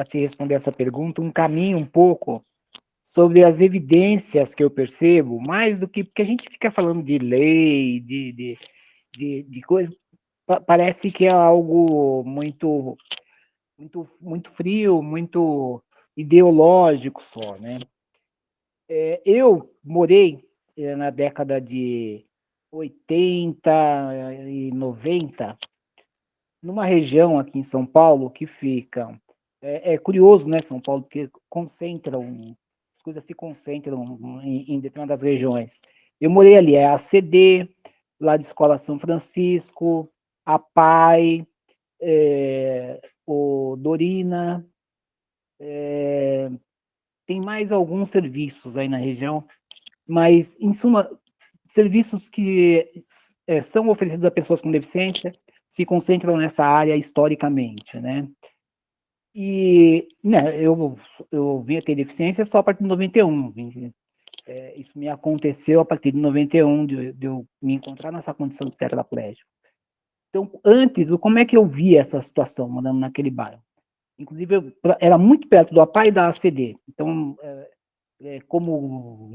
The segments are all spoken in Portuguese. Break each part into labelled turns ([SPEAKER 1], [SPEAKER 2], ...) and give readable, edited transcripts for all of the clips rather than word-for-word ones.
[SPEAKER 1] te responder essa pergunta, um caminho um pouco sobre as evidências que eu percebo, mais do que porque a gente fica falando de lei, de coisa, parece que é algo muito frio, muito ideológico só, né? Eu morei na década de 80 e 90 numa região aqui em São Paulo que fica. É curioso, né, São Paulo, porque as coisas se concentram em determinadas regiões. Eu morei ali, a CD, lá de Escola São Francisco, a PAI, o Dorina, tem mais alguns serviços aí na região, mas, em suma, serviços que são oferecidos a pessoas com deficiência se concentram nessa área historicamente, né? E né, eu vim a ter deficiência só a partir de 91. Isso me aconteceu a partir de 91, de eu me encontrar nessa condição de tetraplégico. Então, antes, como é que eu via essa situação, morando naquele bairro? Inclusive, era muito perto do APA e da ACD. Então, como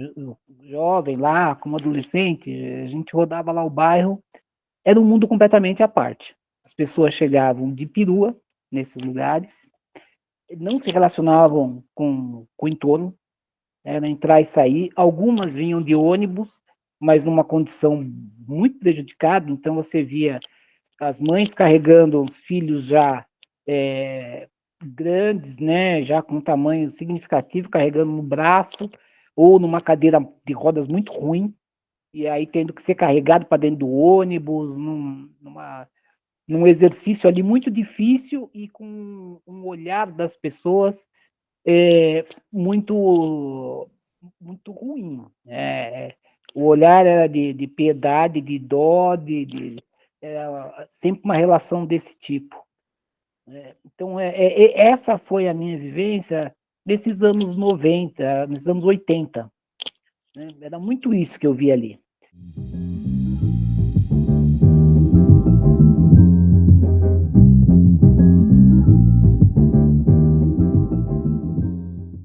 [SPEAKER 1] jovem lá, como adolescente, a gente rodava lá o bairro, era um mundo completamente à parte. As pessoas chegavam de perua nesses lugares, não se relacionavam com o entorno, era entrar e sair. Algumas vinham de ônibus, mas numa condição muito prejudicada, então você via as mães carregando os filhos já grandes, né, já com um tamanho significativo, carregando no braço, ou numa cadeira de rodas muito ruim, e aí tendo que ser carregado para dentro do ônibus, num exercício ali muito difícil e com um olhar das pessoas muito, muito ruim. O olhar era de piedade, de dó, sempre uma relação desse tipo. Então, essa foi a minha vivência nesses anos 90, nesses anos 80. Né? Era muito isso que eu vi ali.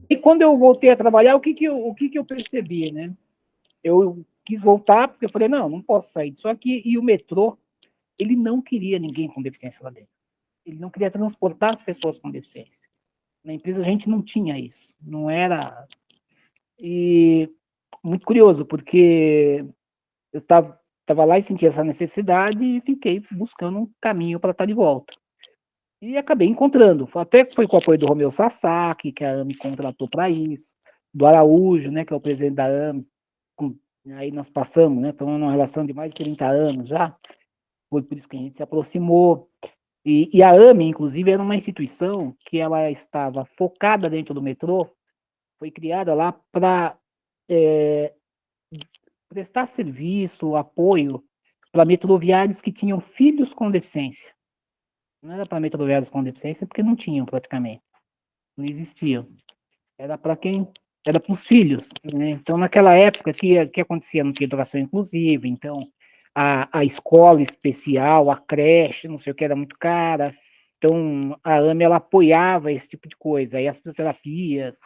[SPEAKER 1] E quando eu voltei a trabalhar, o que eu percebi? Né? Eu quis voltar, porque eu falei, não posso sair disso aqui. E o metrô, ele não queria ninguém com deficiência lá dentro. Ele não queria transportar as pessoas com deficiência. Na empresa a gente não tinha isso. Não era... E muito curioso, porque eu estava lá e senti essa necessidade e fiquei buscando um caminho para estar de volta. E acabei encontrando. Até foi com o apoio do Romeu Sasaki, que a AME contratou para isso, do Araújo, né, que é o presidente da AME. Aí nós passamos, né, estamos numa relação de mais de 30 anos já. Foi por isso que a gente se aproximou. E a AME, inclusive, era uma instituição que ela estava focada dentro do metrô, foi criada lá para prestar serviço, apoio para metroviários que tinham filhos com deficiência. Não era para metroviários com deficiência, porque não tinham praticamente, não existiam. Era para quem, era para os filhos. Né? Então, naquela época, que acontecia? Não tinha educação inclusiva, então a escola especial, a creche, não sei o que, era muito cara. Então, a AME, ela apoiava esse tipo de coisa. Aí as terapias,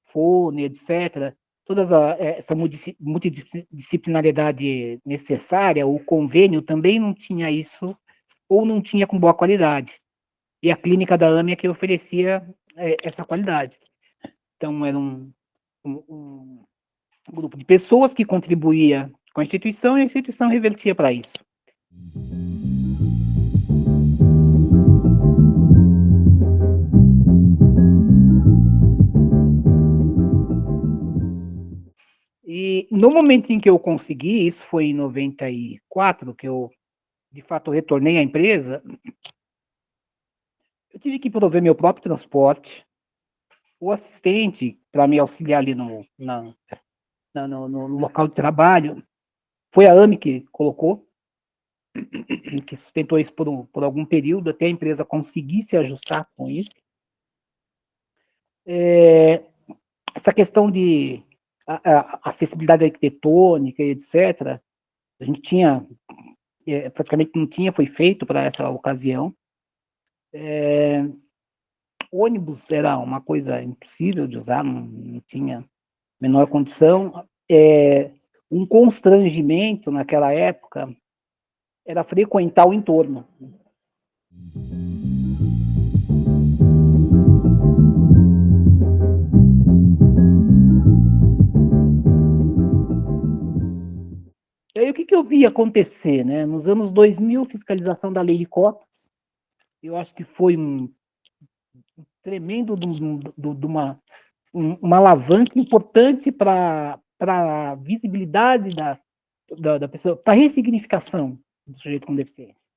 [SPEAKER 1] fone, etc., toda essa multidisciplinariedade necessária, o convênio também não tinha isso, ou não tinha com boa qualidade. E a clínica da AME é que oferecia essa qualidade. Então, era um grupo de pessoas que contribuía com a instituição e a instituição revertia para isso. E no momento em que eu consegui, isso foi em 94, que eu, de fato, retornei à empresa, eu tive que prover meu próprio transporte, o assistente, para me auxiliar ali no local de trabalho, foi a AME que colocou, que sustentou isso por algum período, até a empresa conseguir se ajustar com isso. Essa questão de acessibilidade arquitetônica, etc., a gente tinha, praticamente não tinha, foi feito para essa ocasião. ônibus era uma coisa impossível de usar, não tinha menor condição. Um constrangimento naquela época era frequentar o entorno. E aí, o que eu vi acontecer, né? Nos anos 2000, fiscalização da lei de cotas, eu acho que foi um tremendo de uma alavanca importante para a visibilidade da pessoa, para a ressignificação do sujeito com deficiência.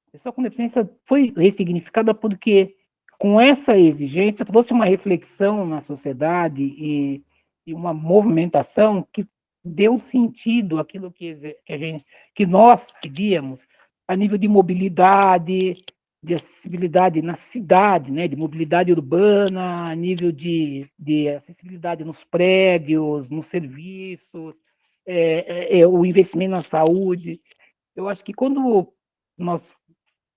[SPEAKER 1] A pessoa com deficiência foi ressignificada porque, com essa exigência, trouxe uma reflexão na sociedade e uma movimentação que deu sentido àquilo que nós queríamos, a nível de mobilidade, de acessibilidade na cidade, né, de mobilidade urbana, a nível de acessibilidade nos prédios, nos serviços, o investimento na saúde. Eu acho que quando nós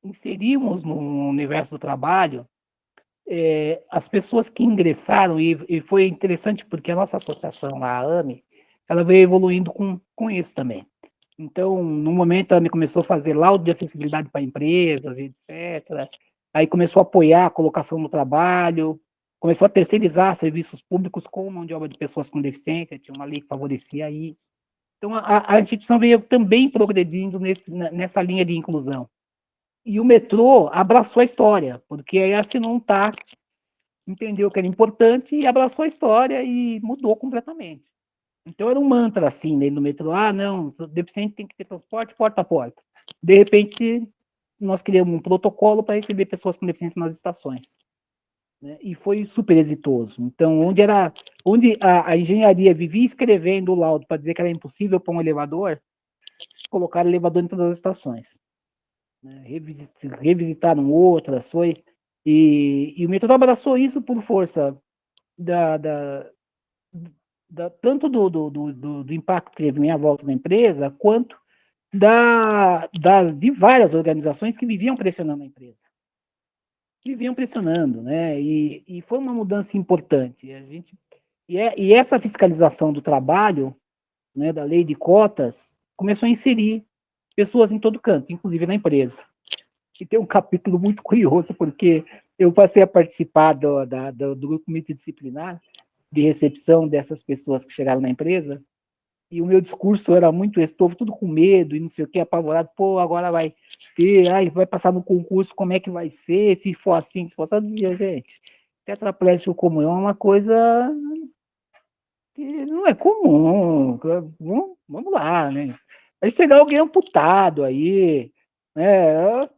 [SPEAKER 1] inserimos no universo do trabalho, as pessoas que ingressaram, e foi interessante porque a nossa associação, a AME, ela veio evoluindo com isso também. Então, no momento, a AME começou a fazer laudo de acessibilidade para empresas, etc. Aí começou a apoiar a colocação no trabalho, começou a terceirizar serviços públicos com mão de obra de pessoas com deficiência, tinha uma lei que favorecia isso. Então, a instituição veio também progredindo nessa linha de inclusão. E o metrô abraçou a história, porque aí assinou um TAC, entendeu que era importante e abraçou a história e mudou completamente. Então era um mantra assim, dentro do metrô: não, o deficiente tem que ter transporte porta a porta. De repente, nós criamos um protocolo para receber pessoas com deficiência nas estações, né? E foi super exitoso. Então, onde a engenharia vivia escrevendo o laudo para dizer que era impossível pôr um elevador, colocaram elevador em todas as estações. Né? Revisitaram outras, e o metrô abraçou isso por força da, da, tanto do impacto que teve minha volta na empresa, quanto de várias organizações que viviam pressionando a empresa. Viviam pressionando, né? E foi uma mudança importante. E essa fiscalização do trabalho, né, da lei de cotas, começou a inserir pessoas em todo canto, inclusive na empresa. E tem um capítulo muito curioso, porque eu passei a participar do grupo multidisciplinar de recepção dessas pessoas que chegaram na empresa, e o meu discurso era muito estou tudo com medo e não sei o que, apavorado. Pô, agora vai vai passar no concurso, como é que vai ser? Se for assim, se for assim, eu dizia: gente, tetraplégico como eu é uma coisa que não é comum. Vamos lá, né? Aí chegar alguém amputado aí, né?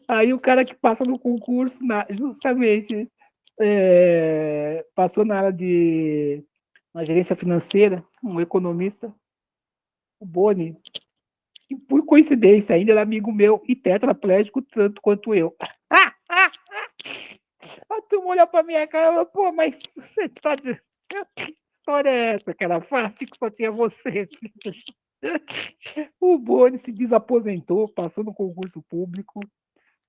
[SPEAKER 1] Aí o cara que passa no concurso, justamente, passou na gerência financeira, um economista, o Boni, que por coincidência ainda era amigo meu e tetraplégico tanto quanto eu. A turma olha pra minha cara e fala: pô, mas você tá de... que história é essa, que era fácil que só tinha você? O Boni se desaposentou, passou no concurso público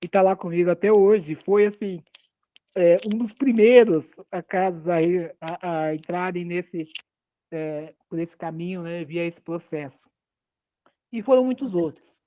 [SPEAKER 1] e tá lá comigo até hoje. Foi assim, um dos primeiros casos a entrarem por esse caminho, né, via esse processo. E foram muitos outros.